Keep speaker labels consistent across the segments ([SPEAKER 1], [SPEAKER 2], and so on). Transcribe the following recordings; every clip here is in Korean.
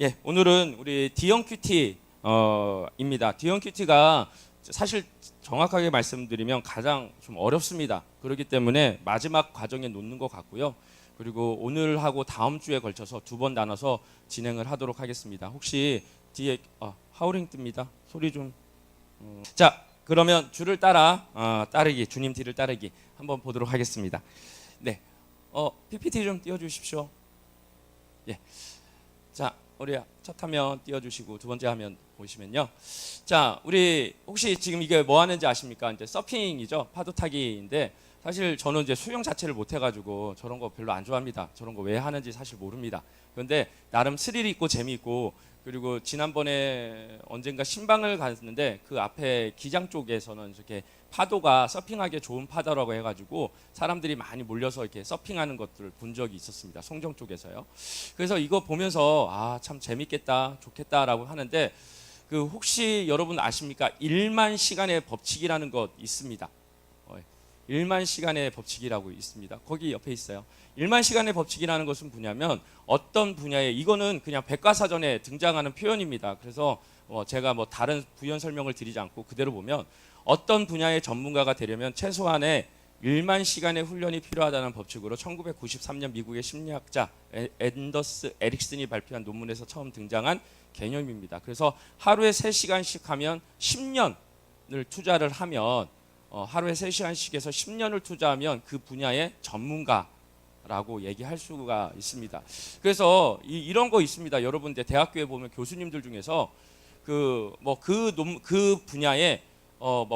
[SPEAKER 1] 예, 오늘은 우리 D형 큐티입니다. D형 큐티가 사실 정확하게 말씀드리면 가장 좀 어렵습니다. 그렇기 때문에 마지막 과정에 놓는 것 같고요. 그리고 오늘하고 다음 주에 걸쳐서 두 번 나눠서 진행을 하도록 하겠습니다. 혹시 뒤에 하우링 뜹니다. 소리 좀. 자, 그러면 줄을 따라 따르기, 주님 뒤를 따르기 한번 보도록 하겠습니다. 네, PPT 좀 띄워주십시오. 예, 자. 우리 첫 화면 띄워주시고 두 번째 화면 보시면요. 자, 우리 혹시 지금 이게 뭐 하는지 아십니까? 이제 서핑이죠. 파도 타기인데 사실 저는 이제 수영 자체를 못 해가지고 저런 거 별로 안 좋아합니다. 저런 거 왜 하는지 사실 모릅니다. 그런데 나름 스릴 있고 재미있고, 그리고 지난번에 언젠가 신방을 갔는데 그 앞에 기장 쪽에서는 이렇게 파도가 서핑하기에 좋은 파도라고 해가지고 사람들이 많이 몰려서 이렇게 서핑하는 것들을 본 적이 있었습니다. 송정 쪽에서요. 그래서 이거 보면서 참 재밌겠다, 좋겠다라고 하는데, 그 혹시 여러분 아십니까? 1만 시간의 법칙이라는 것 있습니다. 1만 시간의 법칙이라고 있습니다. 거기 옆에 있어요. 1만 시간의 법칙이라는 것은 뭐냐면 어떤 분야에, 이거는 그냥 백과사전에 등장하는 표현입니다. 그래서 제가 다른 부연 설명을 드리지 않고 그대로 보면, 어떤 분야의 전문가가 되려면 최소한의 1만 시간의 훈련이 필요하다는 법칙으로 1993년 미국의 심리학자 앤더스 에릭슨이 발표한 논문에서 처음 등장한 개념입니다. 그래서 하루에 3시간씩 하면 10년을 투자를 하면, 하루에 3시간씩 해서 10년을 투자하면 그 분야의 전문가라고 얘기할 수가 있습니다. 그래서 이런 거 있습니다. 여러분 대학교에 보면 교수님들 중에서 그 분야에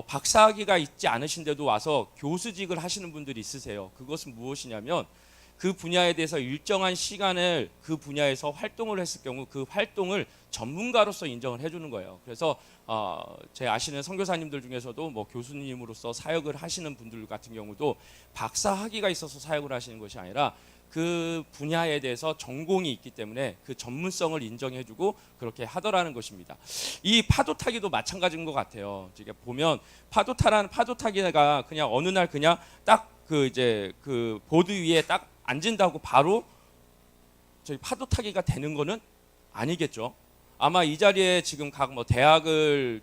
[SPEAKER 1] 박사학위가 있지 않으신데도 와서 교수직을 하시는 분들이 있으세요. 그것은 무엇이냐면 그 분야에 대해서 일정한 시간을 그 분야에서 활동을 했을 경우 그 활동을 전문가로서 인정을 해주는 거예요. 그래서 제 아시는 선교사님들 중에서도 교수님으로서 사역을 하시는 분들 같은 경우도 박사학위가 있어서 사역을 하시는 것이 아니라 그 분야에 대해서 전공이 있기 때문에 그 전문성을 인정해주고 그렇게 하더라는 것입니다. 이 파도 타기도 마찬가지인 것 같아요. 이게 보면 파도 타기가 그냥 어느 날 그냥 딱 그 보드 위에 딱 앉은다고 바로 저희 파도 타기가 되는 거는 아니겠죠. 아마 이 자리에 지금 각 대학을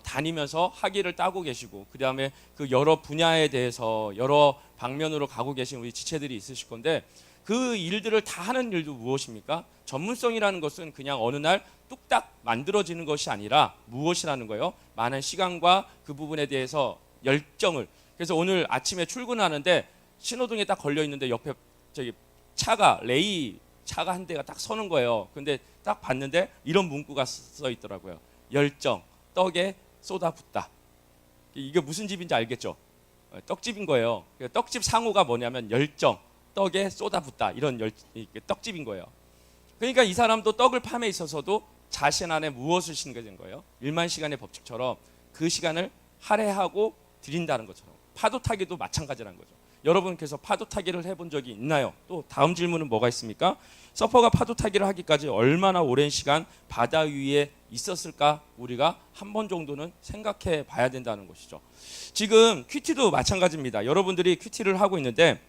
[SPEAKER 1] 다니면서 학위를 따고 계시고, 그 다음에 그 여러 분야에 대해서 여러 방면으로 가고 계신 우리 지체들이 있으실 건데, 그 일들을 다 하는 일도 무엇입니까? 전문성이라는 것은 그냥 어느 날 뚝딱 만들어지는 것이 아니라 무엇이라는 거예요? 많은 시간과 그 부분에 대해서 열정을. 그래서 오늘 아침에 출근하는데 신호등에 딱 걸려 있는데 옆에 레이 차가 한 대가 딱 서는 거예요. 근데 딱 봤는데 이런 문구가 써 있더라고요. 열정, 떡에 쏟아붓다. 이게 무슨 집인지 알겠죠? 떡집인 거예요. 떡집 상호가 뭐냐면 열정, 떡에 쏟아붓다. 이런 떡집인 거예요. 그러니까 이 사람도 떡을 팜에 있어서도 자신 안에 무엇을 심겨진 거예요? 1만 시간의 법칙처럼 그 시간을 할애하고 드린다는 것처럼 파도 타기도 마찬가지라는 거죠. 여러분께서 파도 타기를 해본 적이 있나요? 또 다음 질문은 뭐가 있습니까? 서퍼가 파도 타기를 하기까지 얼마나 오랜 시간 바다 위에 있었을까? 우리가 한 번 정도는 생각해 봐야 된다는 것이죠. 지금 큐티도 마찬가지입니다. 여러분들이 큐티를 하고 있는데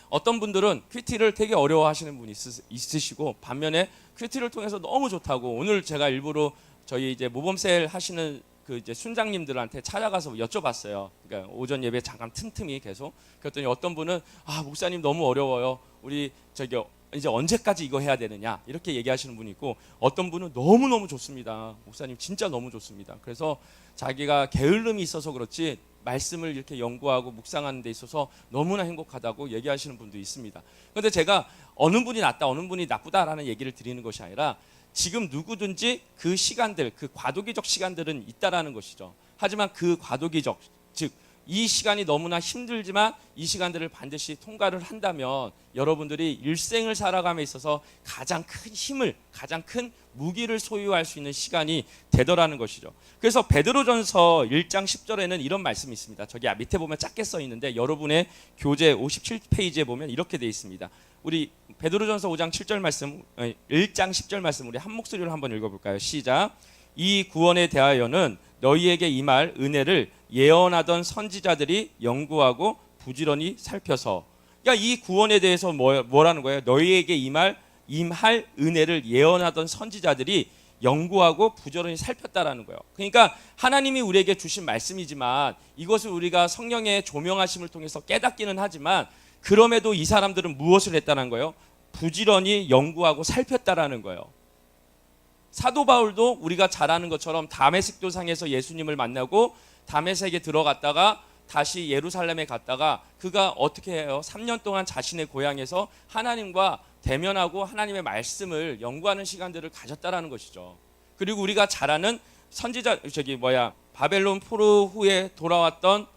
[SPEAKER 1] 어떤 분들은 큐티를 되게 어려워하시는 분이 있으시고, 반면에 큐티를 통해서 너무 좋다고, 오늘 제가 일부러 저희 이제 모범셀 하시는 그 이제 순장님들한테 찾아가서 여쭤봤어요. 그러니까 오전 예배 잠깐 틈틈이 계속. 그랬더니 어떤 분은 목사님 너무 어려워요. 우리 이제 언제까지 이거 해야 되느냐 이렇게 얘기하시는 분이 있고, 어떤 분은 너무너무 좋습니다. 목사님 진짜 너무 좋습니다. 그래서 자기가 게을름이 있어서 그렇지 말씀을 이렇게 연구하고 묵상하는 데 있어서 너무나 행복하다고 얘기하시는 분도 있습니다. 그런데 제가 어느 분이 낫다 어느 분이 나쁘다라는 얘기를 드리는 것이 아니라, 지금 누구든지 그 시간들, 그 과도기적 시간들은 있다라는 것이죠. 하지만 그 과도기적, 즉 이 시간이 너무나 힘들지만 이 시간들을 반드시 통과를 한다면 여러분들이 일생을 살아감에 있어서 가장 큰 힘을, 가장 큰 무기를 소유할 수 있는 시간이 되더라는 것이죠. 그래서 베드로전서 1장 10절에는 이런 말씀이 있습니다. 저기 밑에 보면 작게 써 있는데 여러분의 교재 57페이지에 보면 이렇게 되어 있습니다. 우리 베드로전서 5장 7절 말씀, 1장 10절 말씀 우리 한 목소리로 한번 읽어볼까요? 시작. 이 구원에 대하여는 너희에게 임할 은혜를 예언하던 선지자들이 연구하고 부지런히 살펴서. 그러니까 이 구원에 대해서 뭐라는 거예요? 너희에게 임할 임할 은혜를 예언하던 선지자들이 연구하고 부지런히 살폈다라는 거예요. 그러니까 하나님이 우리에게 주신 말씀이지만 이것을 우리가 성령의 조명하심을 통해서 깨닫기는 하지만 그럼에도 이 사람들은 무엇을 했다는 거예요? 부지런히 연구하고 살폈다라는 거예요. 사도 바울도 우리가 잘 아는 것처럼 다메섹 도상에서 예수님을 만나고 다메섹에 들어갔다가 다시 예루살렘에 갔다가 그가 어떻게 해요? 3년 동안 자신의 고향에서 하나님과 대면하고 하나님의 말씀을 연구하는 시간들을 가졌다라는 것이죠. 그리고 우리가 잘 아는 선지자 바벨론 포로 후에 돌아왔던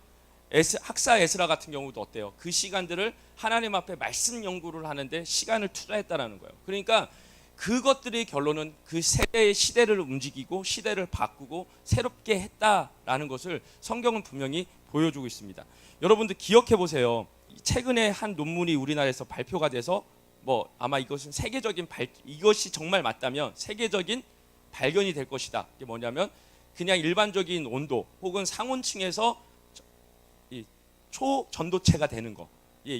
[SPEAKER 1] 학사 에스라 같은 경우도 어때요? 그 시간들을 하나님 앞에 말씀 연구를 하는데 시간을 투자했다라는 거예요. 그러니까 그것들의 결론은 그 세대의 시대를 움직이고 시대를 바꾸고 새롭게 했다라는 것을 성경은 분명히 보여주고 있습니다. 여러분들 기억해 보세요. 최근에 한 논문이 우리나라에서 발표가 돼서 아마 이것은 이것이 정말 맞다면 세계적인 발견이 될 것이다. 이게 뭐냐면 그냥 일반적인 온도 혹은 상온층에서 초전도체가 되는 거.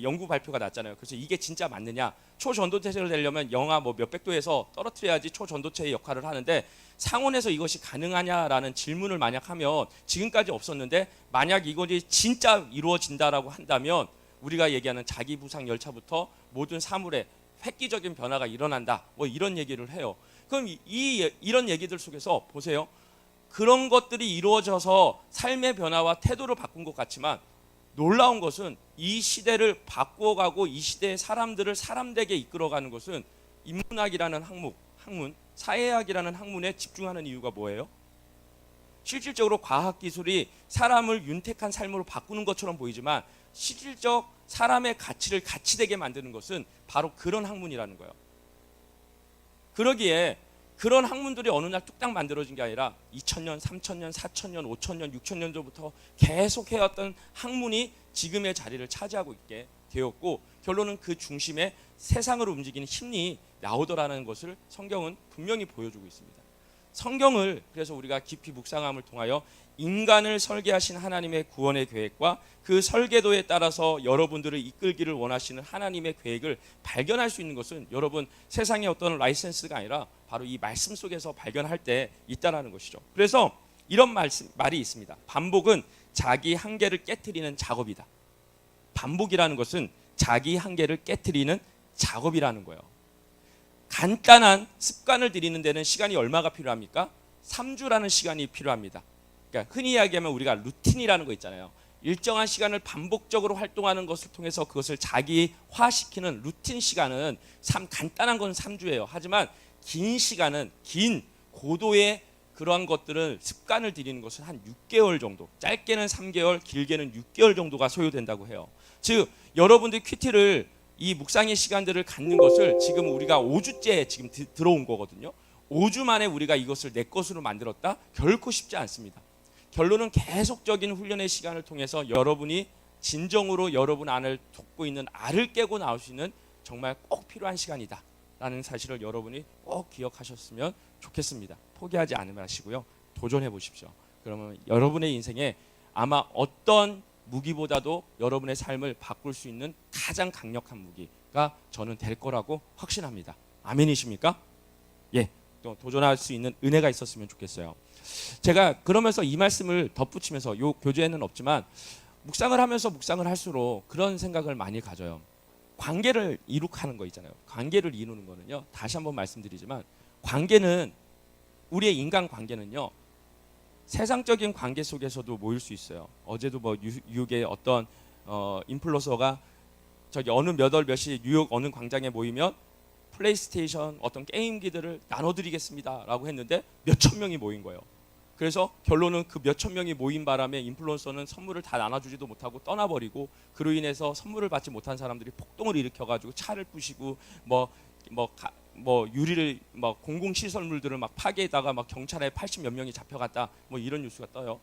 [SPEAKER 1] 연구 발표가 났잖아요. 그래서 이게 진짜 맞느냐? 초전도체를 되려면 영하 몇백 도에서 떨어뜨려야지 초전도체의 역할을 하는데 상온에서 이것이 가능하냐라는 질문을 만약 하면 지금까지 없었는데 만약 이것이 진짜 이루어진다라고 한다면 우리가 얘기하는 자기 부상 열차부터 모든 사물에 획기적인 변화가 일어난다. 이런 얘기를 해요. 그럼 이런 얘기들 속에서 보세요. 그런 것들이 이루어져서 삶의 변화와 태도를 바꾼 것 같지만 놀라운 것은 이 시대를 바꾸어가고 이 시대의 사람들을 사람되게 이끌어가는 것은 인문학이라는 학문, 사회학이라는 학문에 집중하는 이유가 뭐예요? 실질적으로 과학기술이 사람을 윤택한 삶으로 바꾸는 것처럼 보이지만 실질적 사람의 가치를 가치되게 만드는 것은 바로 그런 학문이라는 거예요. 그러기에 그런 학문들이 어느 날 뚝딱 만들어진 게 아니라 2000년, 3000년, 4000년, 5000년, 6000년 전부터 계속 해왔던 학문이 지금의 자리를 차지하고 있게 되었고 결론은 그 중심에 세상을 움직이는 힘이 나오더라는 것을 성경은 분명히 보여주고 있습니다. 성경을 그래서 우리가 깊이 묵상함을 통하여 인간을 설계하신 하나님의 구원의 계획과 그 설계도에 따라서 여러분들을 이끌기를 원하시는 하나님의 계획을 발견할 수 있는 것은 여러분 세상의 어떤 라이센스가 아니라 바로 이 말씀 속에서 발견할 때 있다라는 것이죠. 그래서 이런 말이 있습니다. 반복은 자기 한계를 깨트리는 작업이다. 반복이라는 것은 자기 한계를 깨트리는 작업이라는 거예요. 간단한 습관을 들이는 데는 시간이 얼마가 필요합니까? 3주라는 시간이 필요합니다. 그러니까 흔히 이야기하면 우리가 루틴이라는 거 있잖아요. 일정한 시간을 반복적으로 활동하는 것을 통해서 그것을 자기화시키는 루틴 시간은 간단한 건 3주예요. 하지만 긴 시간은 긴 고도의 그러한 것들을 습관을 들이는 것은 한 6개월 정도, 짧게는 3개월, 길게는 6개월 정도가 소요된다고 해요. 즉 여러분들 큐티를 이 묵상의 시간들을 갖는 것을 지금 우리가 5주째 지금 들어온 거거든요. 5주 만에 우리가 이것을 내 것으로 만들었다? 결코 쉽지 않습니다. 결론은 계속적인 훈련의 시간을 통해서 여러분이 진정으로 여러분 안을 돋고 있는 알을 깨고 나올 수 있는 정말 꼭 필요한 시간이다 라는 사실을 여러분이 꼭 기억하셨으면 좋겠습니다. 포기하지 않으시고요. 도전해 보십시오. 그러면 여러분의 인생에 아마 어떤 무기보다도 여러분의 삶을 바꿀 수 있는 가장 강력한 무기가 저는 될 거라고 확신합니다. 아멘이십니까? 예, 또 도전할 수 있는 은혜가 있었으면 좋겠어요. 제가 그러면서 이 말씀을 덧붙이면서 요 교재에는 없지만 묵상을 하면서 묵상을 할수록 그런 생각을 많이 가져요. 관계를 이룩하는 거 있잖아요. 관계를 이루는 거는요. 다시 한번 말씀드리지만 관계는 우리의 인간 관계는요. 세상적인 관계 속에서도 모일 수 있어요. 어제도 뉴욕의 어떤 인플루언서가 어느 몇 월 몇 시 뉴욕 어느 광장에 모이면 플레이스테이션 어떤 게임기들을 나눠드리겠습니다라고 했는데 몇천 명이 모인 거예요. 그래서 결론은 그 몇천 명이 모인 바람에 인플루언서는 선물을 다 나눠주지도 못하고 떠나버리고 그로 인해서 선물을 받지 못한 사람들이 폭동을 일으켜가지고 차를 부시고 유리를 공공시설물들을 막 파괴에다가 경찰에 80 몇 명이 잡혀갔다 이런 뉴스가 떠요.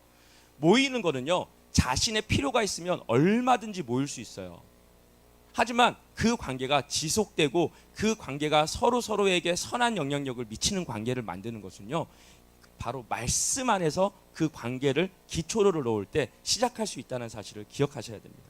[SPEAKER 1] 모이는 거는요 자신의 필요가 있으면 얼마든지 모일 수 있어요. 하지만 그 관계가 지속되고 그 관계가 서로에게 선한 영향력을 미치는 관계를 만드는 것은요 바로 말씀 안에서 그 관계를 기초를 놓을 때 시작할 수 있다는 사실을 기억하셔야 됩니다.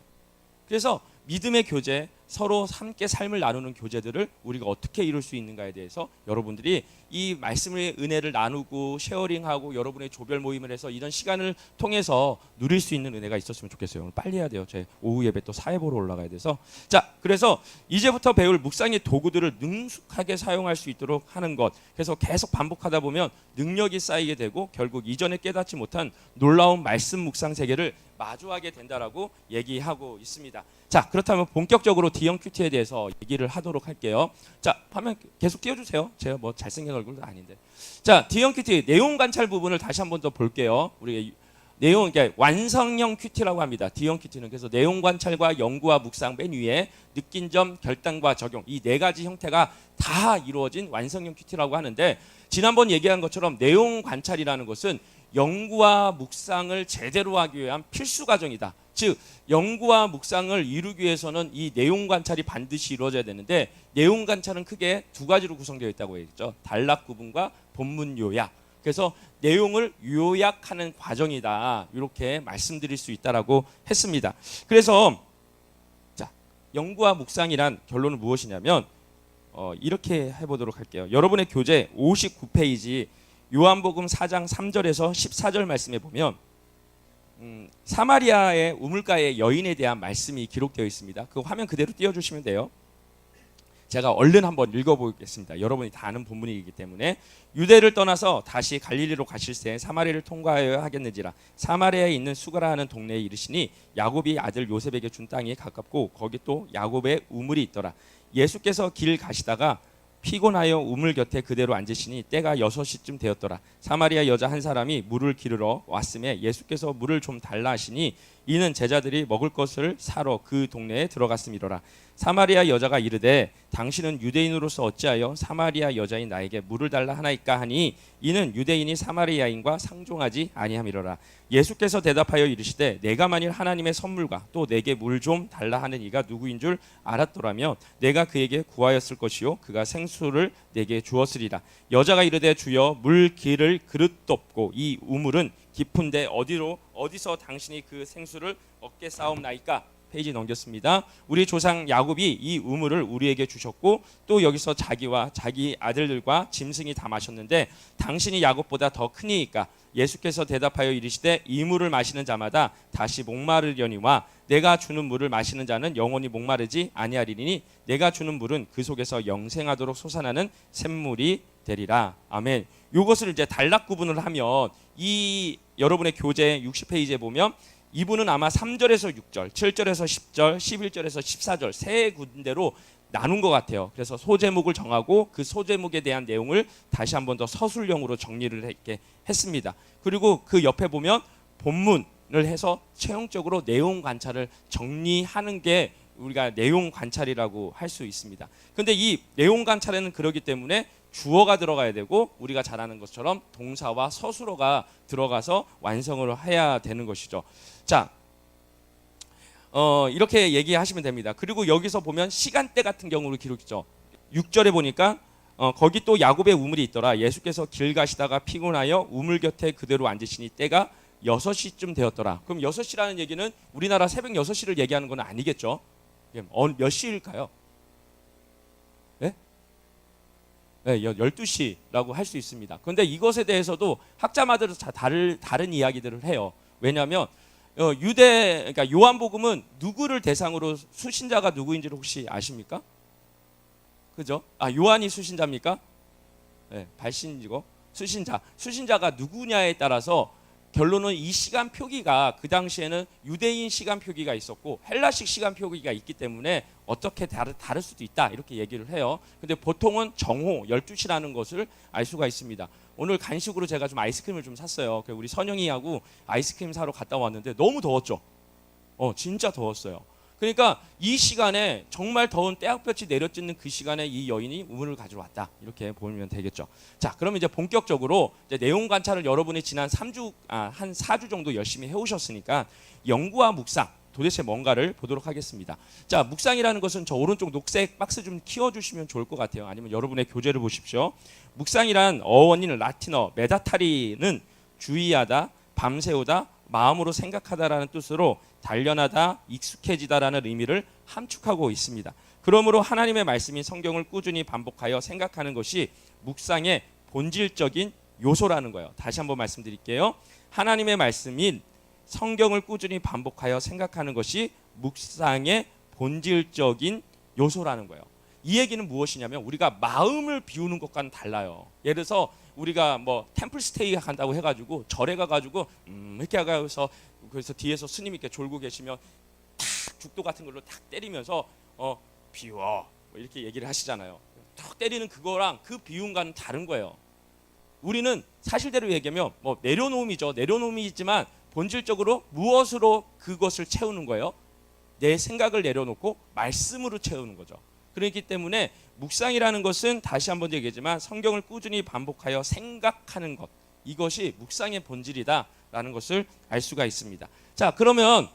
[SPEAKER 1] 그래서 믿음의 교제, 서로 함께 삶을 나누는 교제들을 우리가 어떻게 이룰 수 있는가에 대해서 여러분들이 이 말씀의 은혜를 나누고 쉐어링하고 여러분의 조별 모임을 해서 이런 시간을 통해서 누릴 수 있는 은혜가 있었으면 좋겠어요. 오늘 빨리 해야 돼요. 제 오후 예배 또 사회 보러 올라가야 돼서. 자, 그래서 이제부터 배울 묵상의 도구들을 능숙하게 사용할 수 있도록 하는 것. 그래서 계속 반복하다 보면 능력이 쌓이게 되고 결국 이전에 깨닫지 못한 놀라운 말씀 묵상 세계를 마주하게 된다라고 얘기하고 있습니다. 자, 그렇다면 본격적으로 D형 큐티에 대해서 얘기를 하도록 할게요. 자, 화면 계속 띄워주세요. 제가 뭐 잘생긴 얼굴도 아닌데. 자, D형 큐티 내용 관찰 부분을 다시 한번 더 볼게요. 우리가 내용, 그러니까 완성형 큐티라고 합니다. D형 큐티는. 그래서 내용 관찰과 연구와 묵상 맨 위에 느낀 점, 결단과 적용, 이 네 가지 형태가 다 이루어진 완성형 큐티라고 하는데, 지난번 얘기한 것처럼 내용 관찰이라는 것은 연구와 묵상을 제대로 하기 위한 필수 과정이다. 즉 연구와 묵상을 이루기 위해서는 이 내용 관찰이 반드시 이루어져야 되는데, 내용 관찰은 크게 두 가지로 구성되어 있다고 했죠. 단락 구분과 본문 요약. 그래서 내용을 요약하는 과정이다. 이렇게 말씀드릴 수 있다라고 했습니다. 그래서 자, 연구와 묵상이란 결론은 무엇이냐면 이렇게 해보도록 할게요. 여러분의 교재 59페이지 요한복음 4장 3절에서 14절 말씀에 보면 사마리아의 우물가의 여인에 대한 말씀이 기록되어 있습니다. 그 화면 그대로 띄워주시면 돼요. 제가 얼른 한번 읽어보겠습니다. 여러분이 다 아는 본문이기 때문에. 유대를 떠나서 다시 갈릴리로 가실새 사마리아를 통과하여야 하겠는지라 사마리아에 있는 수가라 하는 동네에 이르시니 야곱이 아들 요셉에게 준 땅이 가깝고 거기 또 야곱의 우물이 있더라. 예수께서 길 가시다가 피곤하여 우물 곁에 그대로 앉으시니 때가 6시쯤 되었더라. 사마리아 여자 한 사람이 물을 기르러 왔음에 예수께서 물을 좀 달라 하시니 이는 제자들이 먹을 것을 사러 그 동네에 들어갔음이로라. 사마리아 여자가 이르되 당신은 유대인으로서 어찌하여 사마리아 여자인 나에게 물을 달라 하나이까 하니 이는 유대인이 사마리아인과 상종하지 아니함이로라. 예수께서 대답하여 이르시되 내가 만일 하나님의 선물과 또 내게 물 좀 달라 하는 이가 누구인 줄 알았더라면 내가 그에게 구하였을 것이요 그가 생수를 내게 주었으리라. 여자가 이르되 주여 물 기를 그릇도 없고 이 우물은 깊은데 어디서 당신이 그 생수를 얻게 싸움나이까. 페이지 넘겼습니다. 우리 조상 야곱이 이 우물을 우리에게 주셨고 또 여기서 자기와 자기 아들들과 짐승이 다 마셨는데 당신이 야곱보다 더 크니이까. 예수께서 대답하여 이르시되 이 물을 마시는 자마다 다시 목마르려니와 내가 주는 물을 마시는 자는 영원히 목마르지 아니하리니 내가 주는 물은 그 속에서 영생하도록 솟아나는 샘물이 되리라. 아멘. 이것을 이제 단락 구분을 하면 이 여러분의 교재 60페이지에 보면 이분은 아마 3절에서 6절, 7절에서 10절, 11절에서 14절 세 군데로 나눈 것 같아요. 그래서 소제목을 정하고 그 소제목에 대한 내용을 다시 한번 더 서술형으로 정리를 했게 했습니다. 그리고 그 옆에 보면 본문을 해서 최종적으로 내용 관찰을 정리하는 게 우리가 내용 관찰이라고 할 수 있습니다. 근데 이 내용 관찰에는 그러기 때문에 주어가 들어가야 되고 우리가 잘 아는 것처럼 동사와 서술어가 들어가서 완성을 해야 되는 것이죠. 자, 이렇게 얘기하시면 됩니다. 그리고 여기서 보면 시간대 같은 경우를 기록했죠. 6절에 보니까 거기 또 야곱의 우물이 있더라. 예수께서 길 가시다가 피곤하여 우물 곁에 그대로 앉으시니 때가 6시쯤 되었더라. 그럼 6시라는 얘기는 우리나라 새벽 6시를 얘기하는 건 아니겠죠? 몇 시일까요? 네? 네, 12시라고 할 수 있습니다. 그런데 이것에 대해서도 학자마다 다른 이야기들을 해요. 왜냐하면 그러니까 요한복음은 누구를 대상으로 수신자가 누구인지를 혹시 아십니까? 그죠? 요한이 수신자입니까? 네, 발신이고 수신자가 누구냐에 따라서 결론은 이 시간 표기가 그 당시에는 유대인 시간 표기가 있었고 헬라식 시간 표기가 있기 때문에 어떻게 다를 수도 있다 이렇게 얘기를 해요. 근데 보통은 정오 12시라는 것을 알 수가 있습니다. 오늘 간식으로 제가 좀 아이스크림을 좀 샀어요. 우리 선영이하고 아이스크림 사러 갔다 왔는데 너무 더웠죠. 진짜 더웠어요. 그러니까 이 시간에 정말 더운 때학볕이 내려쬐는 그 시간에 이 여인이 우물을 가지러 왔다 이렇게 보면 되겠죠. 자, 그러면 이제 본격적으로 이제 내용 관찰을 여러분이 지난 한 4주 정도 열심히 해오셨으니까 연구와 묵상 도대체 뭔가를 보도록 하겠습니다. 자, 묵상이라는 것은 저 오른쪽 녹색 박스 좀 키워주시면 좋을 것 같아요. 아니면 여러분의 교재를 보십시오. 묵상이란 어원인 라틴어 메다타리는 주의하다, 밤새우다, 마음으로 생각하다라는 뜻으로 단련하다, 익숙해지다라는 의미를 함축하고 있습니다. 그러므로 하나님의 말씀인 성경을 꾸준히 반복하여 생각하는 것이 묵상의 본질적인 요소라는 거예요. 다시 한번 말씀드릴게요. 하나님의 말씀인 성경을 꾸준히 반복하여 생각하는 것이 묵상의 본질적인 요소라는 거예요. 이 얘기는 무엇이냐면 우리가 마음을 비우는 것과는 달라요. 예를 들어서 우리가 뭐 템플 스테이 간다고 해가지고 절에 가가지고 이렇게 가서 그래서 뒤에서 스님 이렇게 졸고 계시면 탁 죽도 같은 걸로 탁 때리면서 비워 뭐 이렇게 얘기를 하시잖아요. 탁 때리는 그거랑 그 비움과는 다른 거예요. 우리는 사실대로 얘기하면 뭐 내려놓음이죠. 내려놓음이지만 본질적으로 무엇으로 그것을 채우는 거예요? 내 생각을 내려놓고 말씀으로 채우는 거죠. 그렇기 때문에 묵상이라는 것은 다시 한번 얘기하지만 성경을 꾸준히 반복하여 생각하는 것, 이것이 묵상의 본질이다라는 것을 알 수가 있습니다. 자, 그러면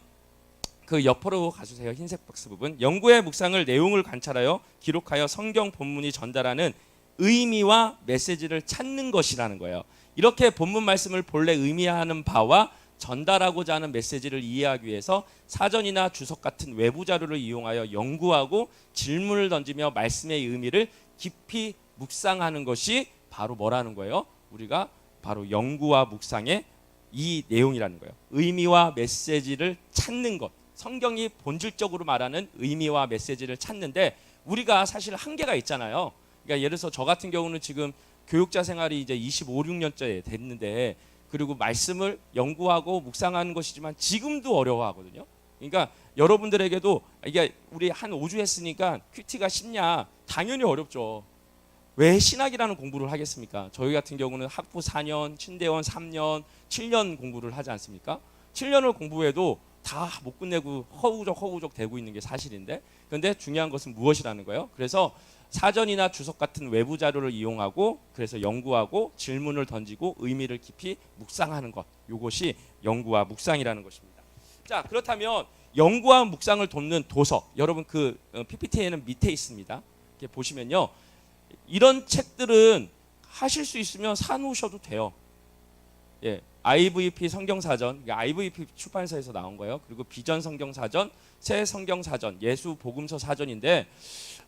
[SPEAKER 1] 그 옆으로 가주세요. 흰색 박스 부분. 연구의 묵상을 내용을 관찰하여 기록하여 성경 본문이 전달하는 의미와 메시지를 찾는 것이라는 거예요. 이렇게 본문 말씀을 본래 의미하는 바와 전달하고자 하는 메시지를 이해하기 위해서 사전이나 주석 같은 외부 자료를 이용하여 연구하고 질문을 던지며 말씀의 의미를 깊이 묵상하는 것이 바로 뭐라는 거예요? 우리가 바로 연구와 묵상의 이 내용이라는 거예요. 의미와 메시지를 찾는 것. 성경이 본질적으로 말하는 의미와 메시지를 찾는데 우리가 사실 한계가 있잖아요. 그러니까 예를 들어서 저 같은 경우는 지금 교육자 생활이 이제 25, 6년째 됐는데 그리고 말씀을 연구하고 묵상하는 것이지만 지금도 어려워하거든요. 그러니까 여러분들에게도 이게 우리 한 5주 했으니까 큐티가 쉽냐? 당연히 어렵죠. 왜 신학이라는 공부를 하겠습니까? 저희 같은 경우는 학부 4년, 신대원 3년, 7년 공부를 하지 않습니까? 7년을 공부해도 다 못 끝내고 허우적 되고 있는 게 사실인데, 그런데 중요한 것은 무엇이라는 거예요? 그래서 사전이나 주석 같은 외부 자료를 이용하고 그래서 연구하고 질문을 던지고 의미를 깊이 묵상하는 것, 이것이 연구와 묵상이라는 것입니다. 자, 그렇다면 연구와 묵상을 돕는 도서, 여러분 그 PPT에는 밑에 있습니다. 이렇게 보시면요, 이런 책들은 하실 수 있으면 사놓으셔도 돼요. 예, IVP 성경사전, 그러니까 IVP 출판사에서 나온 거예요. 그리고 비전 성경사전, 새 성경사전, 예수 복음서 사전인데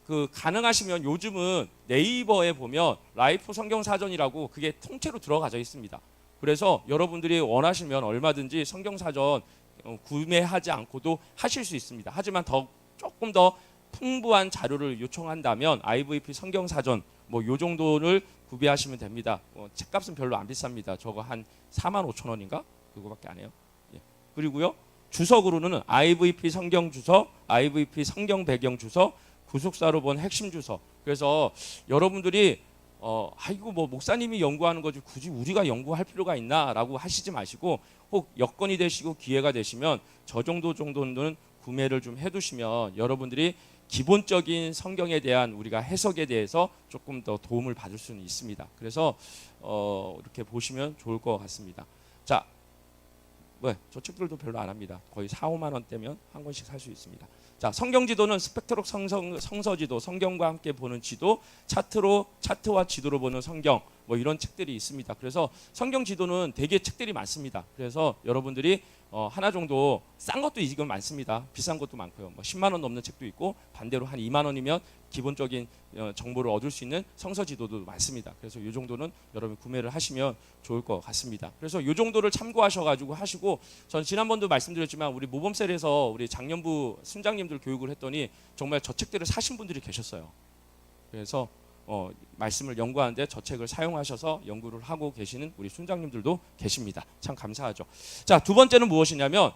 [SPEAKER 1] 그 가능하시면 요즘은 네이버에 보면 라이프 성경사전이라고 그게 통째로 들어가져 있습니다. 그래서 여러분들이 원하시면 얼마든지 성경사전 구매하지 않고도 하실 수 있습니다. 하지만 조금 더 풍부한 자료를 요청한다면 IVP 성경사전 뭐 요 정도를 구비하시면 됩니다. 책값은 별로 안 비쌉니다. 저거 한 45,000원인가? 그거밖에 안 해요. 예. 그리고요, 주석으로는 IVP 성경 주석, IVP 성경 배경 주석, 구속사로 본 핵심 주석. 그래서 여러분들이 아이고 뭐 목사님이 연구하는 거지 굳이 우리가 연구할 필요가 있나라고 하시지 마시고 혹 여건이 되시고 기회가 되시면 저 정도는 구매를 좀 해두시면 여러분들이 기본적인 성경에 대한 우리가 해석에 대해서 조금 더 도움을 받을 수는 있습니다. 그래서 이렇게 보시면 좋을 것 같습니다. 자, 저 책들도 별로 안 합니다. 거의 4, 5만 원대면 한 권씩 살 수 있습니다. 자, 성경지도는 스펙트록 성서지도, 성경과 함께 보는 지도, 차트와 지도로 보는 성경, 뭐 이런 책들이 있습니다. 그래서 성경지도는 되게 책들이 많습니다. 그래서 여러분들이 하나 정도 싼 것도 지금 많습니다. 비싼 것도 많고요. 뭐 10만 원 넘는 책도 있고 반대로 한 2만 원이면 기본적인 정보를 얻을 수 있는 성서지도도 많습니다. 그래서 이 정도는 여러분 구매를 하시면 좋을 것 같습니다. 그래서 이 정도를 참고하셔가지고 하시고, 저는 지난번도 말씀드렸지만 우리 모범셀에서 우리 작년부 순장님들 교육을 했더니 정말 저 책들을 사신 분들이 계셨어요. 그래서 말씀을 연구하는데 저 책을 사용하셔서 연구를 하고 계시는 우리 순장님들도 계십니다. 참 감사하죠. 자, 두 번째는 무엇이냐면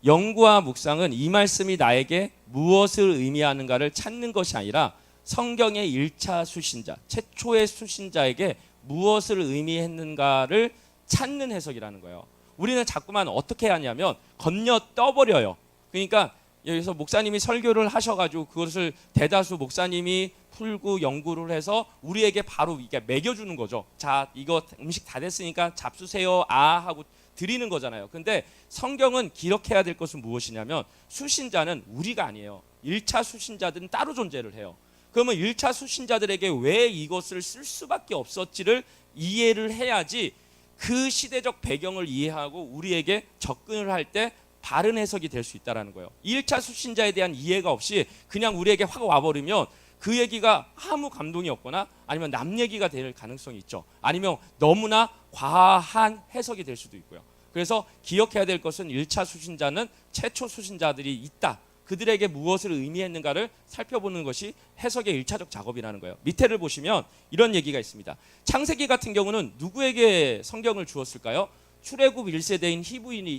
[SPEAKER 1] 연구와 묵상은 이 말씀이 나에게 무엇을 의미하는가를 찾는 것이 아니라 성경의 1차 수신자, 최초의 수신자에게 무엇을 의미했는가를 찾는 해석이라는 거예요. 우리는 자꾸만 어떻게 하냐면 건너 떠버려요. 그러니까 여기서 목사님이 설교를 하셔가지고 그것을 대다수 목사님이 풀고 연구를 해서 우리에게 바로 이게 먹여주는 거죠. 자, 이거 음식 다 됐으니까 잡수세요. 하고 드리는 거잖아요. 근데 성경은 기록해야 될 것은 무엇이냐면 수신자는 우리가 아니에요. 1차 수신자들은 따로 존재를 해요. 그러면 1차 수신자들에게 왜 이것을 쓸 수밖에 없었지를 이해를 해야지 그 시대적 배경을 이해하고 우리에게 접근을 할 때 바른 해석이 될 수 있다는 거예요. 1차 수신자에 대한 이해가 없이 그냥 우리에게 확 와버리면 그 얘기가 아무 감동이 없거나 아니면 남 얘기가 될 가능성이 있죠. 아니면 너무나 과한 해석이 될 수도 있고요. 그래서 기억해야 될 것은 1차 수신자는 최초 수신자들이 있다. 그들에게 무엇을 의미했는가를 살펴보는 것이 해석의 1차적 작업이라는 거예요. 밑에를 보시면 이런 얘기가 있습니다. 창세기 같은 경우는 누구에게 성경을 주었을까요? 출애굽 1세대인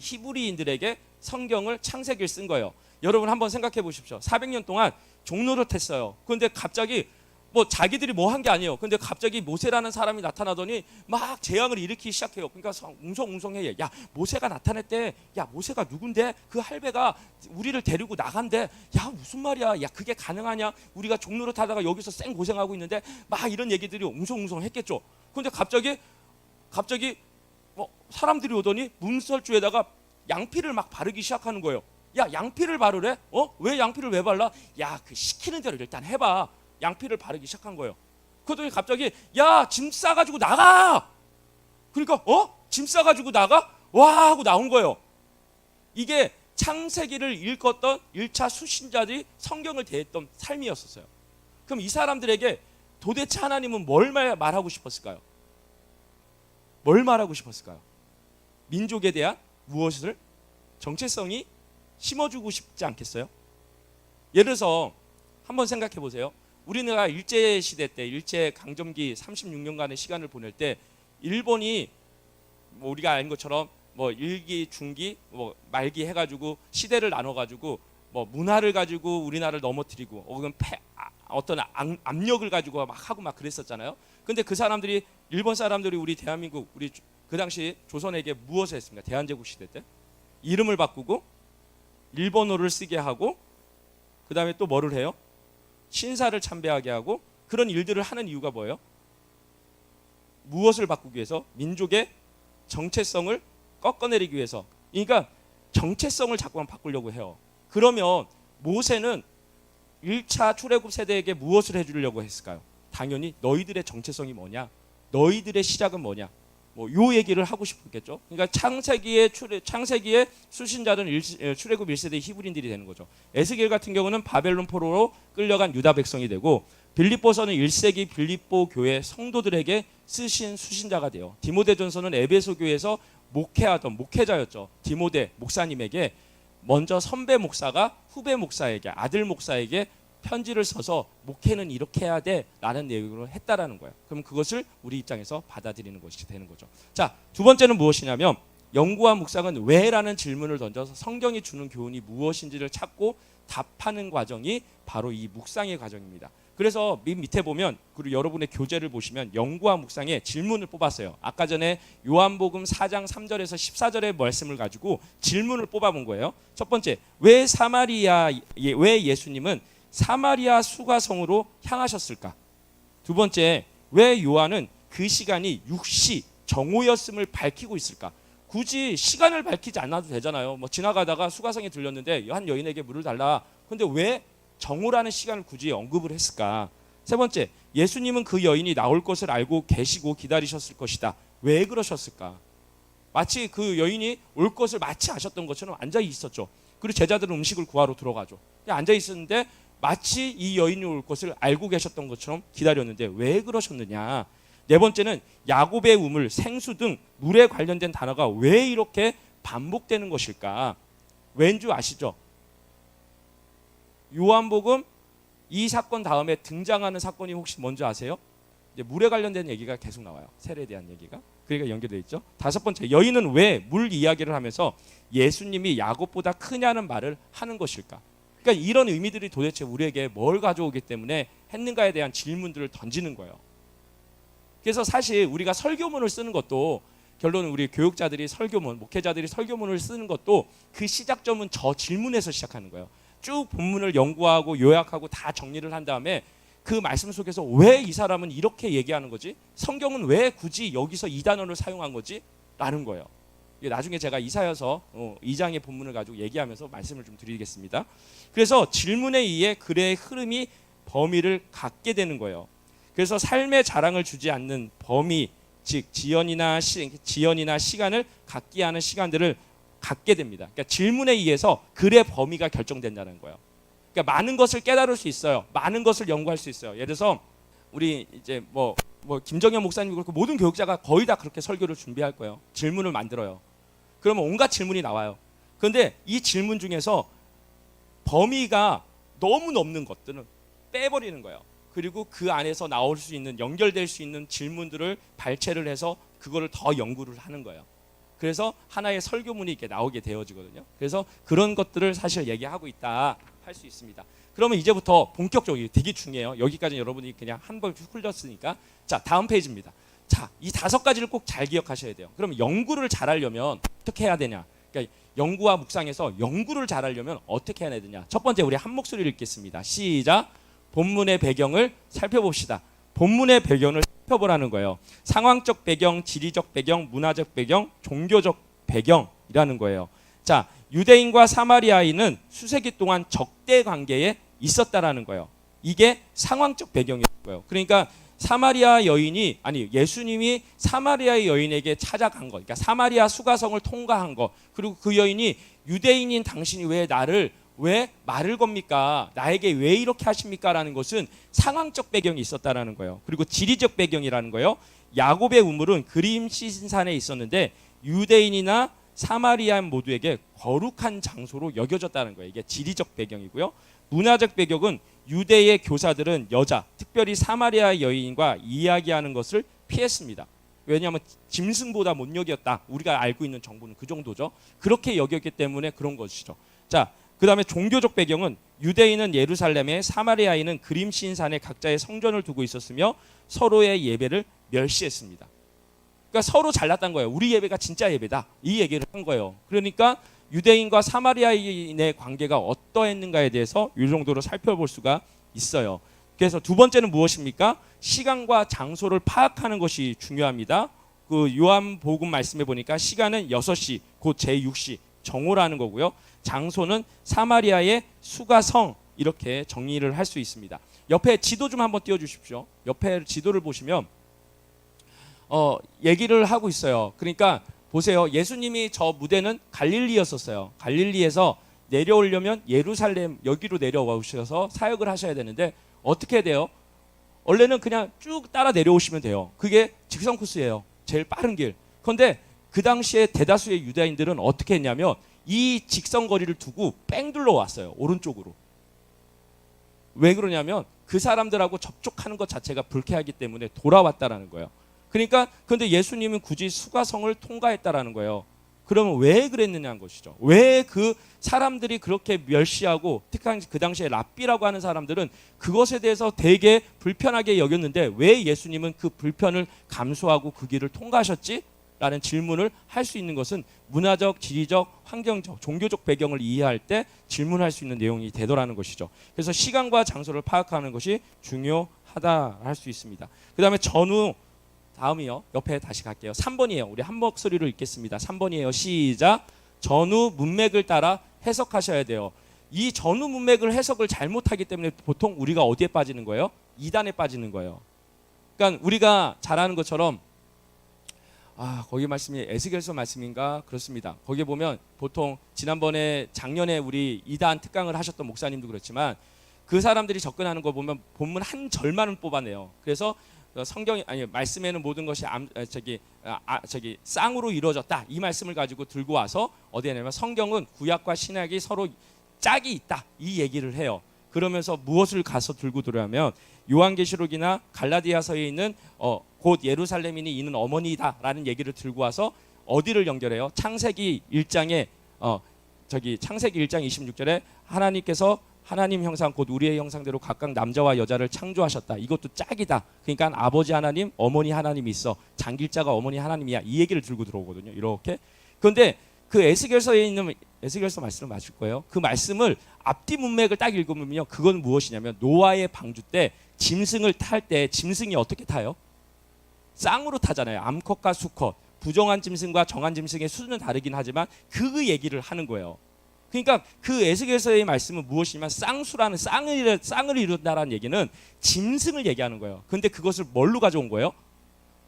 [SPEAKER 1] 히브리인들에게 성경을 창세기를 쓴 거예요. 여러분 한번 생각해 보십시오. 400년 동안 종노릇했어요. 그런데 갑자기 뭐 자기들이 뭐 한 게 아니에요. 근데 갑자기 모세라는 사람이 나타나더니 막 재앙을 일으키기 시작해요. 그러니까 웅성웅성해. 야, 모세가 나타났대. 야, 모세가 누군데? 그 할배가 우리를 데리고 나간대. 야, 무슨 말이야? 야, 그게 가능하냐? 우리가 종노릇하다가 여기서 쌩 고생하고 있는데 막 이런 얘기들이 웅성웅성했겠죠. 근데 갑자기 뭐 사람들이 오더니 문설주에다가 양피를 막 바르기 시작하는 거예요. 야, 양피를 바르래? 왜 양피를 왜 발라? 야, 그 시키는 대로 일단 해봐. 양피를 바르기 시작한 거예요. 그러더니 갑자기 야, 짐 싸가지고 나가. 그러니까 짐 싸가지고 나가? 와 하고 나온 거예요. 이게 창세기를 읽었던 1차 수신자들이 성경을 대했던 삶이었어요. 그럼 이 사람들에게 도대체 하나님은 뭘 말하고 싶었을까요? 뭘 말하고 싶었을까요? 민족에 대한 무엇을? 정체성이 심어주고 싶지 않겠어요? 예를 들어서 한번 생각해 보세요. 우리나라 일제시대 때, 일제 강점기 36년간의 시간을 보낼 때 일본이 뭐 우리가 아는 것처럼 뭐 1기, 중기, 뭐 말기 해가지고 시대를 나눠가지고 뭐 문화를 가지고 우리나라를 넘어뜨리고 혹은 어떤 압력을 가지고 막 하고 막 그랬었잖아요. 근데 그 사람들이 일본 사람들이 우리 대한민국 우리 그 당시 조선에게 무엇을 했습니까? 대한제국 시대 때 이름을 바꾸고 일본어를 쓰게 하고 그 다음에 또 뭐를 해요? 신사를 참배하게 하고 그런 일들을 하는 이유가 뭐예요? 무엇을 바꾸기 위해서? 민족의 정체성을 꺾어내리기 위해서. 그러니까 정체성을 자꾸만 바꾸려고 해요. 그러면 모세는 1차 출애굽 세대에게 무엇을 해주려고 했을까요? 당연히 너희들의 정체성이 뭐냐? 너희들의 시작은 뭐냐? 뭐 요 얘기를 하고 싶었겠죠. 그러니까 창세기의 수신자는 출애굽 1세대 히브리인들이 되는 거죠. 에스겔 같은 경우는 바벨론 포로로 끌려간 유다 백성이 되고 빌립보서는 1세기 빌립보 교회 성도들에게 쓰신 수신자가 돼요. 디모데전서는 에베소 교회에서 목회하던 목회자였죠. 디모데 목사님에게 먼저 선배 목사가 후배 목사에게 아들 목사에게 편지를 써서 목회는 이렇게 해야 돼라는 내용으로 했다라는 거예요. 그럼 그것을 우리 입장에서 받아들이는 것이 되는 거죠. 자, 두 번째는 무엇이냐면 연구와 묵상은 왜라는 질문을 던져서 성경이 주는 교훈이 무엇인지를 찾고 답하는 과정이 바로 이 묵상의 과정입니다. 그래서 밑에 보면 그리고 여러분의 교재를 보시면 연구와 묵상의 질문을 뽑았어요. 아까 전에 요한복음 4장 3절에서 14절의 말씀을 가지고 질문을 뽑아본 거예요. 첫 번째, 왜 예수님은 사마리아 수가성으로 향하셨을까? 두 번째, 왜 요한은 그 시간이 육시 정오였음을 밝히고 있을까? 굳이 시간을 밝히지 않아도 되잖아요. 뭐 지나가다가 수가성에 들렸는데 한 여인에게 물을 달라. 근데 왜 정오라는 시간을 굳이 언급을 했을까? 세 번째, 예수님은 그 여인이 나올 것을 알고 계시고 기다리셨을 것이다. 왜 그러셨을까? 마치 그 여인이 올 것을 마치 아셨던 것처럼 앉아 있었죠. 그리고 제자들은 음식을 구하러 들어가죠. 앉아 있었는데 마치 이 여인이 올 것을 알고 계셨던 것처럼 기다렸는데 왜 그러셨느냐? 네 번째는 야곱의 우물, 생수 등 물에 관련된 단어가 왜 이렇게 반복되는 것일까? 왠 줄 아시죠? 요한복음 이 사건 다음에 등장하는 사건이 혹시 뭔지 아세요? 이제 물에 관련된 얘기가 계속 나와요. 세례에 대한 얘기가. 그러니까 연결되어 있죠. 다섯 번째, 여인은 왜 물 이야기를 하면서 예수님이 야곱보다 크냐는 말을 하는 것일까? 그러니까 이런 의미들이 도대체 우리에게 뭘 가져오기 때문에 했는가에 대한 질문들을 던지는 거예요. 그래서 사실 우리가 설교문을 쓰는 것도 결론은 우리 교육자들이 설교문, 목회자들이 설교문을 쓰는 것도 그 시작점은 저 질문에서 시작하는 거예요. 쭉 본문을 연구하고 요약하고 다 정리를 한 다음에 그 말씀 속에서 왜 이 사람은 이렇게 얘기하는 거지? 성경은 왜 굳이 여기서 이 단어를 사용한 거지? 라는 거예요. 나중에 제가 이사여서 2장의 본문을 가지고 얘기하면서 말씀을 좀 드리겠습니다. 그래서 질문에 의해 글의 흐름이 범위를 갖게 되는 거예요. 그래서 삶의 자랑을 주지 않는 범위, 즉 지연이나 시간을 갖게 하는 시간들을 갖게 됩니다. 그러니까 질문에 의해서 글의 범위가 결정된다는 거예요. 그러니까 많은 것을 깨달을 수 있어요. 많은 것을 연구할 수 있어요. 예를 들어서 우리 이제 뭐 김정현 목사님 그렇고 모든 교육자가 거의 다 그렇게 설교를 준비할 거예요. 질문을 만들어요. 그러면 온갖 질문이 나와요. 그런데 이 질문 중에서 범위가 너무 넘는 것들은 빼버리는 거예요. 그리고 그 안에서 나올 수 있는 연결될 수 있는 질문들을 발췌를 해서 그거를 더 연구를 하는 거예요. 그래서 하나의 설교문이 이렇게 나오게 되어지거든요. 그래서 그런 것들을 사실 얘기하고 있다 할 수 있습니다. 그러면 이제부터 본격적으로 되게 중요해요. 여기까지 여러분이 그냥 한 번 흘렸으니까 자 다음 페이지입니다. 자, 이 5가지를 꼭 잘 기억하셔야 돼요. 그러면 연구를 잘하려면 어떻게 해야 되냐? 그러니까 연구와 묵상에서 연구를 잘하려면 어떻게 해야 되냐? 첫 번째 우리 한 목소리를 읽겠습니다. 시작. 본문의 배경을 살펴봅시다. 본문의 배경을 살펴보라는 거예요. 상황적 배경, 지리적 배경, 문화적 배경, 종교적 배경이라는 거예요. 자, 유대인과 사마리아인은 수세기 동안 적대 관계에 있었다라는 거예요. 이게 상황적 배경이고요. 그러니까 사마리아 여인이 예수님이 사마리아 여인에게 찾아간 거, 그러니까 사마리아 수가성을 통과한 거, 그리고 그 여인이 유대인인 당신이 왜 말을 겁니까? 나에게 왜 이렇게 하십니까? 라는 것은 상황적 배경이 있었다라는 거예요. 그리고 지리적 배경이라는 거예요. 야곱의 우물은 그림 시신산에 있었는데 유대인이나 사마리아인 모두에게 거룩한 장소로 여겨졌다는 거예요. 이게 지리적 배경이고요. 문화적 배경은 유대의 교사들은 여자, 특별히 사마리아 여인과 이야기하는 것을 피했습니다. 왜냐하면 짐승보다 못 여겼다. 우리가 알고 있는 정보는 그 정도죠. 그렇게 여겼기 때문에 그런 것이죠. 자, 그 다음에 종교적 배경은 유대인은 예루살렘에, 사마리아인은 그림 시인산에 각자의 성전을 두고 있었으며 서로의 예배를 멸시했습니다. 그러니까 서로 잘났단 거예요. 우리 예배가 진짜 예배다. 이 얘기를 한 거예요. 그러니까 유대인과 사마리아인의 관계가 어떠했는가에 대해서 이 정도로 살펴볼 수가 있어요. 그래서 두 번째는 무엇입니까? 시간과 장소를 파악하는 것이 중요합니다. 그 요한복음 말씀해 보니까 시간은 6시, 곧 제6시, 정오라는 거고요. 장소는 사마리아의 수가성, 이렇게 정리를 할 수 있습니다. 옆에 지도 좀 한번 띄워주십시오. 옆에 지도를 보시면 얘기를 하고 있어요. 그러니까 보세요. 예수님이 저 무대는 갈릴리였었어요. 갈릴리에서 내려오려면 예루살렘 여기로 내려오셔서 사역을 하셔야 되는데 어떻게 돼요? 원래는 그냥 쭉 따라 내려오시면 돼요. 그게 직선 코스예요. 제일 빠른 길. 그런데 그 당시에 대다수의 유대인들은 어떻게 했냐면 이 직선 거리를 두고 뺑 둘러 왔어요. 오른쪽으로. 왜 그러냐면 그 사람들하고 접촉하는 것 자체가 불쾌하기 때문에 돌아왔다라는 거예요. 그러니까 근데 예수님은 굳이 수가성을 통과했다라는 거예요. 그러면 왜 그랬느냐는 것이죠. 왜 그 사람들이 그렇게 멸시하고 특히 그 당시에 랍비라고 하는 사람들은 그것에 대해서 되게 불편하게 여겼는데 왜 예수님은 그 불편을 감수하고 그 길을 통과하셨지? 라는 질문을 할 수 있는 것은 문화적, 지리적, 환경적, 종교적 배경을 이해할 때 질문할 수 있는 내용이 되더라는 것이죠. 그래서 시간과 장소를 파악하는 것이 중요하다 할 수 있습니다. 그 다음에 전후 다음이요. 옆에 다시 갈게요. 3번이에요. 우리 한 목소리로 읽겠습니다. 3번이에요. 시작. 전후 문맥을 따라 해석하셔야 돼요. 이 전후 문맥을 해석을 잘못하기 때문에 보통 우리가 어디에 빠지는 거예요? 이단에 빠지는 거예요. 그러니까 우리가 잘 아는 것처럼 거기 말씀이 에스겔서 말씀인가 그렇습니다. 거기에 보면 보통 지난번에 작년에 우리 이단 특강을 하셨던 목사님도 그렇지만 그 사람들이 접근하는 거 보면 본문 한 절만은 뽑아내요. 그래서 말씀에는 모든 것이 쌍으로 이루어졌다. 이 말씀을 가지고 들고 와서 어디에 내면 성경은 구약과 신약이 서로 짝이 있다. 이 얘기를 해요. 그러면서 무엇을 가서 들고 들어오면 요한계시록이나 갈라디아서에 있는 곧 예루살렘인이 이는 어머니다라는 얘기를 들고 와서 어디를 연결해요? 창세기 1장에 창세기 1장 26절에 하나님께서 하나님 형상 곧 우리의 형상대로 각각 남자와 여자를 창조하셨다. 이것도 짝이다. 그러니까 아버지 하나님, 어머니 하나님이 있어. 장길자가 어머니 하나님이야. 이 얘기를 들고 들어오거든요. 이렇게. 그런데 그 에스겔서에 있는 에스겔서 말씀을 맞을 거예요. 그 말씀을 앞뒤 문맥을 딱 읽으면요. 그건 무엇이냐면 노아의 방주 때 짐승을 탈 때 짐승이 어떻게 타요? 쌍으로 타잖아요. 암컷과 수컷. 부정한 짐승과 정한 짐승의 수준은 다르긴 하지만 그 얘기를 하는 거예요. 그러니까 그 에스겔서의 말씀은 무엇이냐면 쌍수라는 쌍을 이룬다라는 얘기는 짐승을 얘기하는 거예요. 근데 그것을 뭘로 가져온 거예요?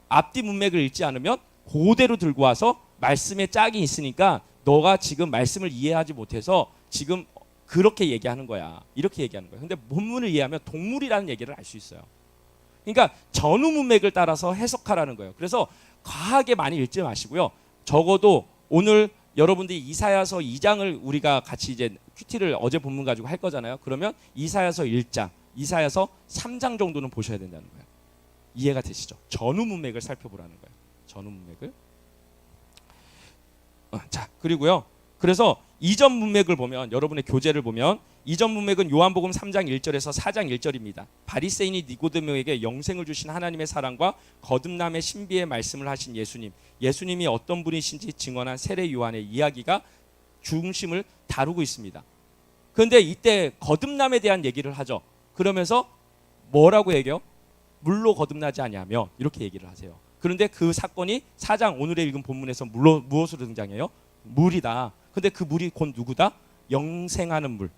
[SPEAKER 1] 앞뒤 문맥을 읽지 않으면 그대로 들고 와서 말씀에 짝이 있으니까 너가 지금 말씀을 이해하지 못해서 지금 그렇게 얘기하는 거야. 이렇게 얘기하는 거야. 근데 본문을 이해하면 동물이라는 얘기를 알 수 있어요. 그러니까 전후 문맥을 따라서 해석하라는 거예요. 그래서 과하게 많이 읽지 마시고요. 적어도 오늘 여러분들이 이사야서 2장을 우리가 같이 이제 큐티를 어제 본문 가지고 할 거잖아요. 그러면 이사야서 1장, 이사야서 3장 정도는 보셔야 된다는 거예요. 이해가 되시죠? 전후 문맥을 살펴보라는 거예요. 전후 문맥을. 자, 그리고요. 그래서 이전 문맥을 보면, 여러분의 교재를 보면 이전 문맥은 요한복음 3장 1절에서 4장 1절입니다. 바리새인이 니고데모에게 영생을 주신 하나님의 사랑과 거듭남의 신비의 말씀을 하신 예수님, 예수님이 어떤 분이신지 증언한 세례 요한의 이야기가 중심을 다루고 있습니다. 그런데 이때 거듭남에 대한 얘기를 하죠. 그러면서 뭐라고 얘기해요? 물로 거듭나지 아니하며 이렇게 얘기를 하세요. 그런데 그 사건이 4장 오늘의 읽은 본문에서 무엇으로 등장해요? 물이다. 근데 그 물이 곧 누구다? 영생하는 물,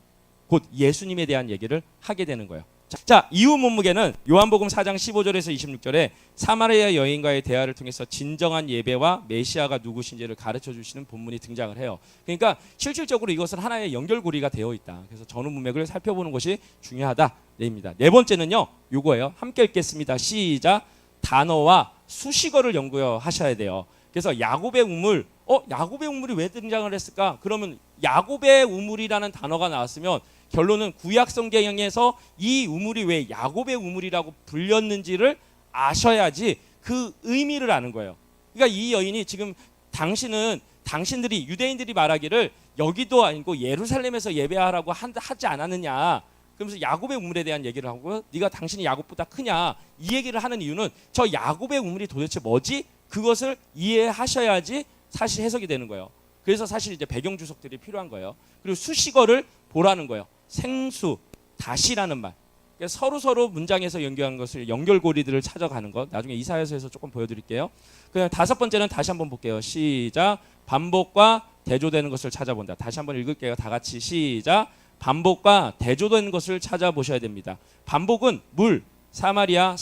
[SPEAKER 1] 곧 예수님에 대한 얘기를 하게 되는 거예요. 자, 이후 문맥에는 요한복음 4장 15절에서 26절에 사마리아 여인과의 대화를 통해서 진정한 예배와 메시아가 누구신지를 가르쳐 주시는 본문이 등장을 해요. 그러니까 실질적으로 이것은 하나의 연결고리가 되어 있다. 그래서 전후 문맥을 살펴보는 것이 중요하다. 입니다. 네 번째는요, 요거예요. 함께 읽겠습니다. 시작. 단어와 수식어를 연구하셔야 돼요. 그래서 야곱의 우물, 야곱의 우물이 왜 등장을 했을까? 그러면 야곱의 우물이라는 단어가 나왔으면 결론은 구약 성경에서 이 우물이 왜 야곱의 우물이라고 불렸는지를 아셔야지 그 의미를 아는 거예요. 그러니까 이 여인이 지금 당신들이 유대인들이 말하기를 여기도 아니고 예루살렘에서 예배하라고 하지 않았느냐. 그러면서 야곱의 우물에 대한 얘기를 하고 네가 당신이 야곱보다 크냐 이 얘기를 하는 이유는 저 야곱의 우물이 도대체 뭐지? 그것을 이해하셔야지 사실 해석이 되는 거예요. 그래서 사실 이제 배경 주석들이 필요한 거예요. 그리고 수식어를 보라는 거예요. 생수, 다시라는 말. 그러니까 서로 문장에서 연결한 것을 연결고리들을 찾아가는 것. 나중에 이사야서에서 조금 보여드릴게요. 그냥 다섯 번째는 다시 한번 볼게요. 시작. 반복과 대조되는 것을 찾아본다. 다시 한번 읽을게요. 다 같이 시작. 반복과 대조되는 것을 찾아보셔야 됩니다. 반복은 물, 사마리아인,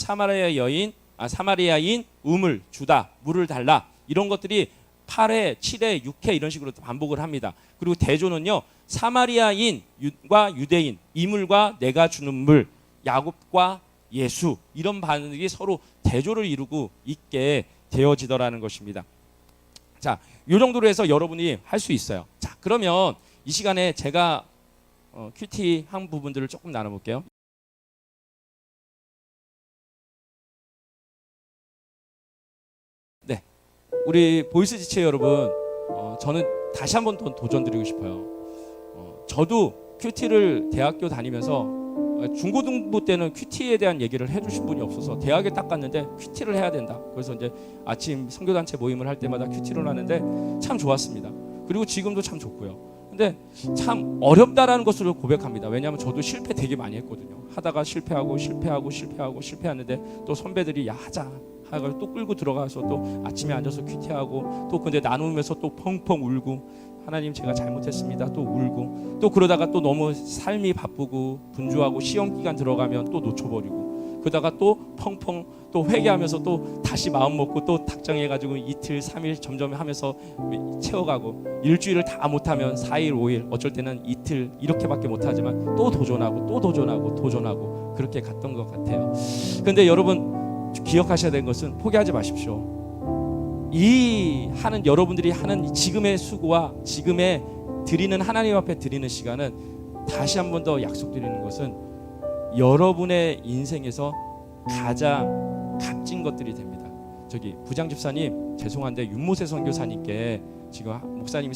[SPEAKER 1] 우물, 주다, 물을 달라. 이런 것들이 8회, 7회, 6회 이런 식으로 반복을 합니다. 그리고 대조는요. 사마리아인과 유대인, 이물과 내가 주는 물, 야곱과 예수 이런 반응이 서로 대조를 이루고 있게 되어지더라는 것입니다. 자, 이 정도로 해서 여러분이 할 수 있어요. 자, 그러면 이 시간에 제가 큐티 한 부분들을 조금 나눠볼게요. 네, 우리 보이스 지체 여러분, 저는 다시 한번 더 도전드리고 싶어요. 저도 큐티를 대학교 다니면서 중고등부 때는 큐티에 대한 얘기를 해주신 분이 없어서 대학에 딱 갔는데 큐티를 해야 된다. 그래서 이제 아침 선교단체 모임을 할 때마다 큐티를 하는데 참 좋았습니다. 그리고 지금도 참 좋고요. 근데 참 어렵다라는 것을 고백합니다. 왜냐하면 저도 실패 되게 많이 했거든요. 하다가 실패하는데 또 선배들이 야 하자 하고 또 끌고 들어가서 또 아침에 앉아서 큐티하고 또 근데 나누면서 또 펑펑 울고 하나님 제가 잘못했습니다. 또 울고 또 그러다가 또 너무 삶이 바쁘고 분주하고 시험 기간 들어가면 또 놓쳐버리고 그러다가 또 펑펑 또 회개하면서 또 다시 마음 먹고 또 닥정해가지고 이틀 3일 점점 하면서 채워가고 일주일을 다 못하면 4일 5일 어쩔 때는 이틀 이렇게밖에 못하지만 또 도전하고 그렇게 갔던 것 같아요. 그런데 여러분 기억하셔야 되는 것은 포기하지 마십시오. 여러분들이 하는 지금의 수고와 지금의 드리는 하나님 앞에 드리는 시간은 다시 한 번 더 약속드리는 것은 여러분의 인생에서 가장 값진 것들이 됩니다. 저기 부장 집사님 죄송한데 윤모세 선교사님께 지금 목사님이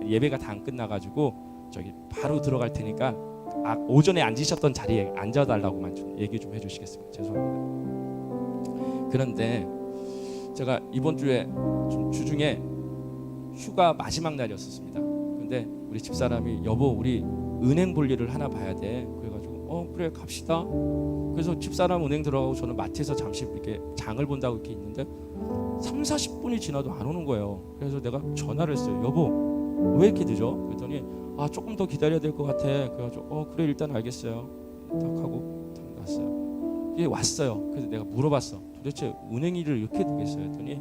[SPEAKER 1] 예배가 다 안 끝나가지고 저기 바로 들어갈 테니까 오전에 앉으셨던 자리에 앉아달라고만 좀 얘기 좀 해주시겠습니까? 죄송합니다. 그런데 제가 이번 주에 주중에 휴가 마지막 날이었습니다. 근데 우리 집사람이 여보 우리 은행 볼 일을 하나 봐야 돼. 그래가지고 그래 갑시다. 그래서 집사람 은행 들어가고 저는 마트에서 잠시 이렇게 장을 본다고 이렇게 있는데 30-40분이 지나도 안 오는 거예요. 그래서 내가 전화를 했어요. 여보 왜 이렇게 늦어? 그랬더니 조금 더 기다려야 될 것 같아. 그래가지고 그래 일단 알겠어요. 딱 하고 딱 났어요. 이게 왔어요. 그래서 내가 물어봤어. 도대체 은행 일을 이렇게 되겠어요 했더니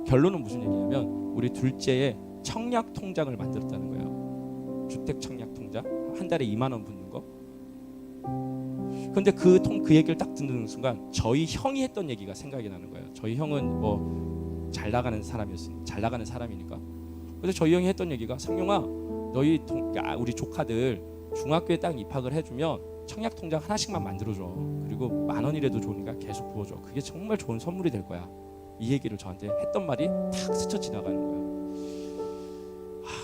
[SPEAKER 1] 결론은 무슨 얘기냐면 우리 둘째의 청약 통장을 만들었다는 거예요. 주택 청약 통장 한 달에 2만 원 붙는 거. 근데 그 얘기를 딱 듣는 순간 저희 형이 했던 얘기가 생각이 나는 거예요. 저희 형은 뭐 잘 나가는 사람이니까. 근데 저희 형이 했던 얘기가 상용아 너희 우리 조카들 중학교에 딱 입학을 해주면 청약 통장 하나씩만 만들어줘. 그리고 10,000원이라도 좋으니까 계속 부어줘. 그게 정말 좋은 선물이 될 거야. 이 얘기를 저한테 했던 말이 탁 스쳐 지나가는 거예요.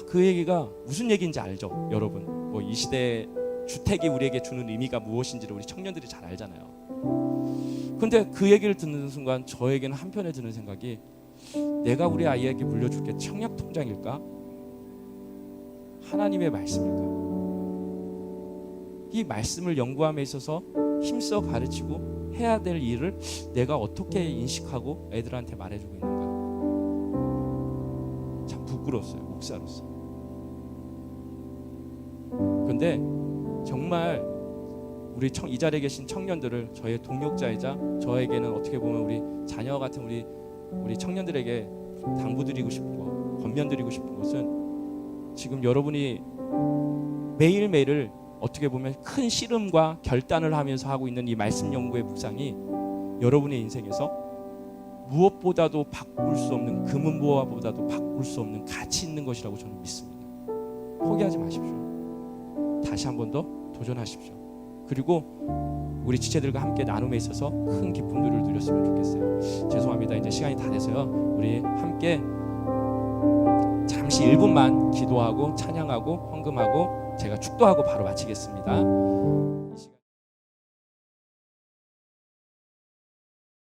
[SPEAKER 1] 그 얘기가 무슨 얘기인지 알죠, 여러분? 뭐 이 시대 주택이 우리에게 주는 의미가 무엇인지를 우리 청년들이 잘 알잖아요. 근데 그 얘기를 듣는 순간 저에게는 한편에 드는 생각이 내가 우리 아이에게 물려줄 게 청약 통장일까? 하나님의 말씀일까? 이 말씀을 연구함에 있어서 힘써 가르치고 해야 될 일을 내가 어떻게 인식하고 애들한테 말해주고 있는가? 참 부끄러웠어요, 목사로서. 근데 정말 우리 이 자리에 계신 청년들을 저의 동역자이자 저에게는 어떻게 보면 우리 자녀 같은 우리 청년들에게 당부드리고 싶고 권면드리고 싶은 것은 지금 여러분이 매일매일을 어떻게 보면 큰 씨름과 결단을 하면서 하고 있는 이 말씀 연구의 묵상이 여러분의 인생에서 무엇보다도 바꿀 수 없는 금은보화보다도 바꿀 수 없는 가치 있는 것이라고 저는 믿습니다. 포기하지 마십시오. 다시 한 번 더 도전하십시오. 그리고 우리 지체들과 함께 나눔에 있어서 큰 기쁨들을 누렸으면 좋겠어요. 죄송합니다. 이제 시간이 다 돼서요. 우리 함께 잠시 1분만 기도하고 찬양하고 헌금하고 제가 축도하고 바로 마치겠습니다.